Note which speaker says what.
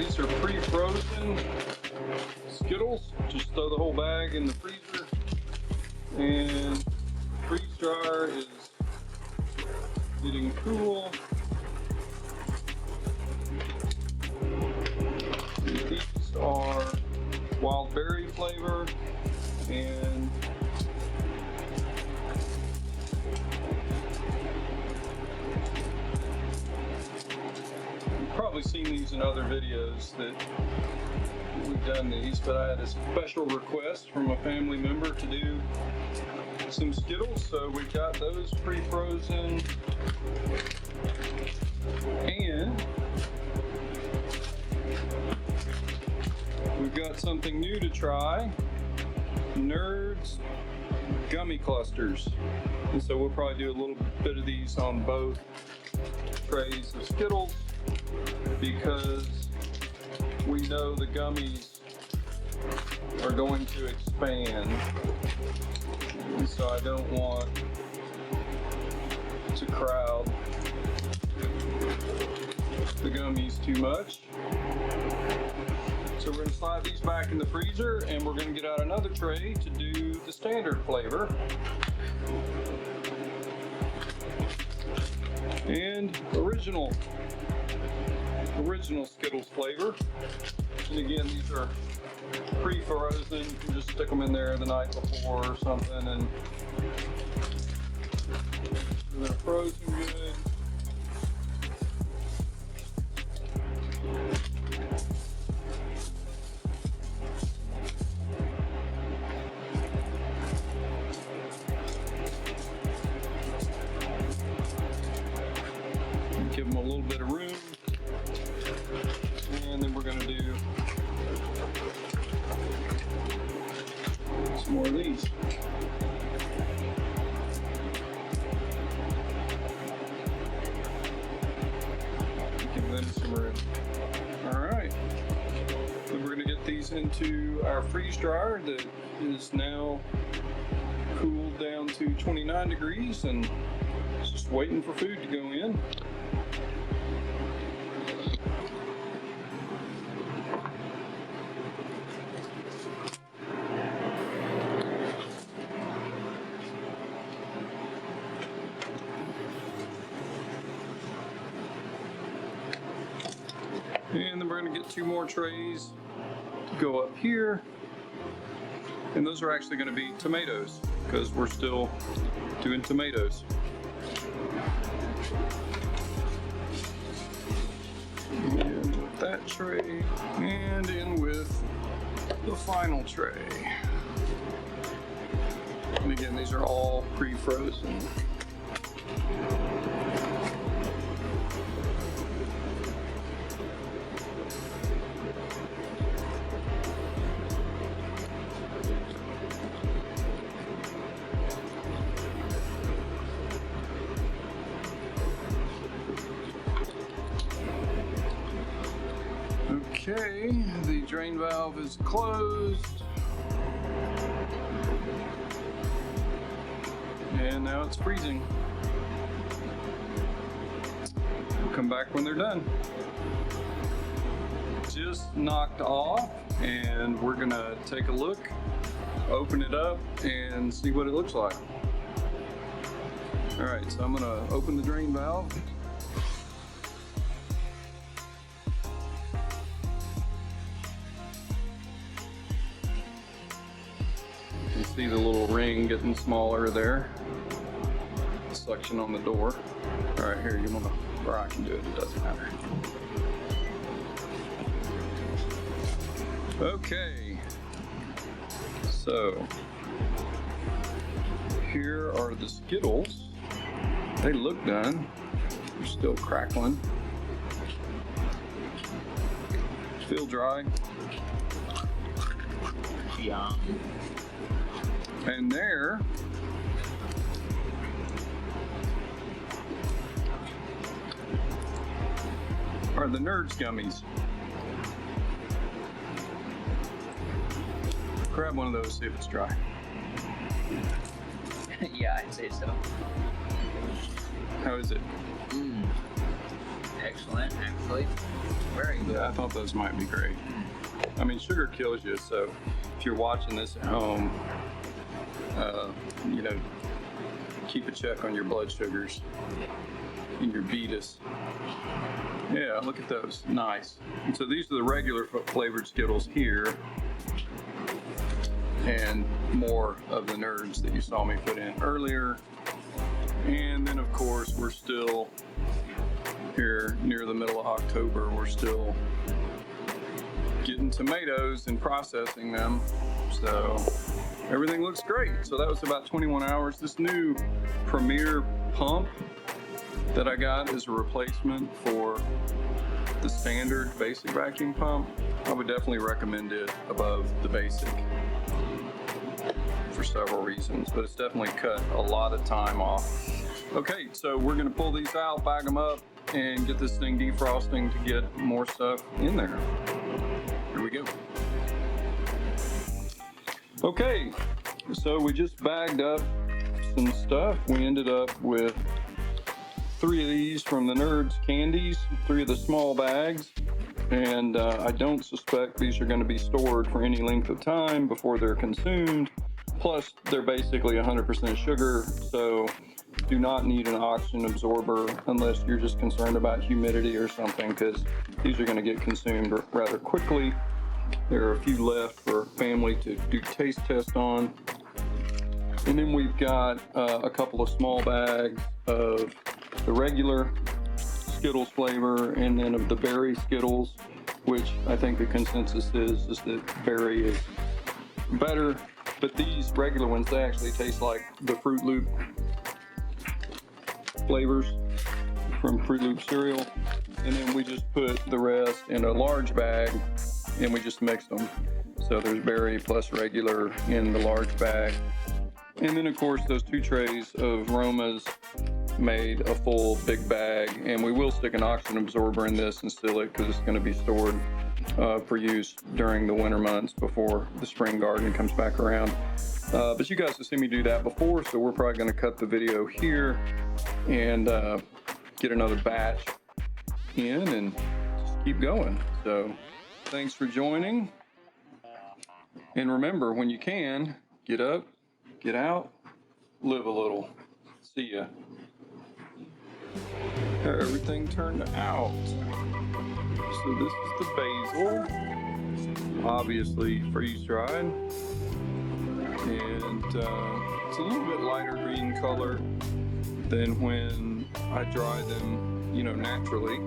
Speaker 1: These are pre-frozen Skittles. Just throw the whole bag in the freezer, and freeze dryer is getting cool. These are wild berry flavor, and you've probably seen these in other videos that we've done these, but I had a special request from a family member to do some Skittles, so we got those pre-frozen. And we've got something new to try, Nerds gummy clusters. And so we'll probably do a little bit of these on both trays of Skittles, because we know the gummies are going to expand, and so I don't want to crowd the gummies too much. So we're going to slide these back in the freezer, and we're going to get out another tray to do the standard flavor. And original Skittles flavor. And again, these are pre-frozen. You can just stick them in there the night before or something, and they're frozen good. Give them a little bit of room, and then we're going to do some more of these. Give them some room. All right, then we're going to get these into our freeze dryer that is now cooled down to 29 degrees, and it's just waiting for food to go in. And then we're going to get 2 more trays to go up here. And those are actually going to be tomatoes, because we're still doing tomatoes. And with that tray, and in with the final tray. And again, these are all pre-frozen. Okay, the drain valve is closed, and now it's freezing. We'll come back when they're done. Just knocked off, and we're gonna take a look, open it up, and see what it looks like. All right, so I'm gonna open the drain valve. You see the little ring getting smaller there. Suction on the door. All right, here, you wanna, or I can do it, it doesn't matter. Okay, so here are the Skittles. They look done. They're still crackling. Feel dry.
Speaker 2: Yum.
Speaker 1: And there are the Nerds gummies. Grab one of those, see if it's dry.
Speaker 2: Yeah, I'd say so.
Speaker 1: How is it?
Speaker 2: Excellent. excellent, actually. Very good.
Speaker 1: Yeah, I thought those might be great. I mean, sugar kills you, so if you're watching this at home, you know, keep a check on your blood sugars and your betas. Yeah, look at those. Nice. And so these are the regular flavored Skittles here, and more of the Nerds that you saw me put in earlier. And then, of course, we're still here near the middle of October. We're still getting tomatoes and processing them. So everything looks great. So that was about 21 hours. This new Premier pump that I got is a replacement for the standard basic vacuum pump. I would definitely recommend it above the basic for several reasons, but it's definitely cut a lot of time off. Okay, so we're gonna pull these out, bag them up, and get this thing defrosting to get more stuff in there. Here we go. Okay, so we just bagged up some stuff. We ended up with 3 of these from the Nerds candies, 3 of the small bags, and I don't suspect these are going to be stored for any length of time before they're consumed. Plus, they're basically 100% sugar, so do not need an oxygen absorber unless you're just concerned about humidity or something, because these are going to get consumed rather quickly. There are a few left for family to do taste test on. And then we've got a couple of small bags of the regular Skittles flavor, and then of the berry Skittles, which I think the consensus is that berry is better. But these regular ones, they actually taste like the Fruit Loop flavors from Fruit Loop cereal. And then we just put the rest in a large bag and we just mix them. So there's berry plus regular in the large bag. And then of course those 2 trays of Romas made a full big bag, and we will stick an oxygen absorber in this and seal it because it's going to be stored for use during the winter months before the spring garden comes back around. But you guys have seen me do that before, so we're probably going to cut the video here and get another batch in and just keep going. So thanks for joining, and remember, when you can, get up, get out, live a little. See ya. Everything turned out. So this is the basil, obviously freeze dried, and it's a little bit lighter green color than when I dry them, you know, naturally.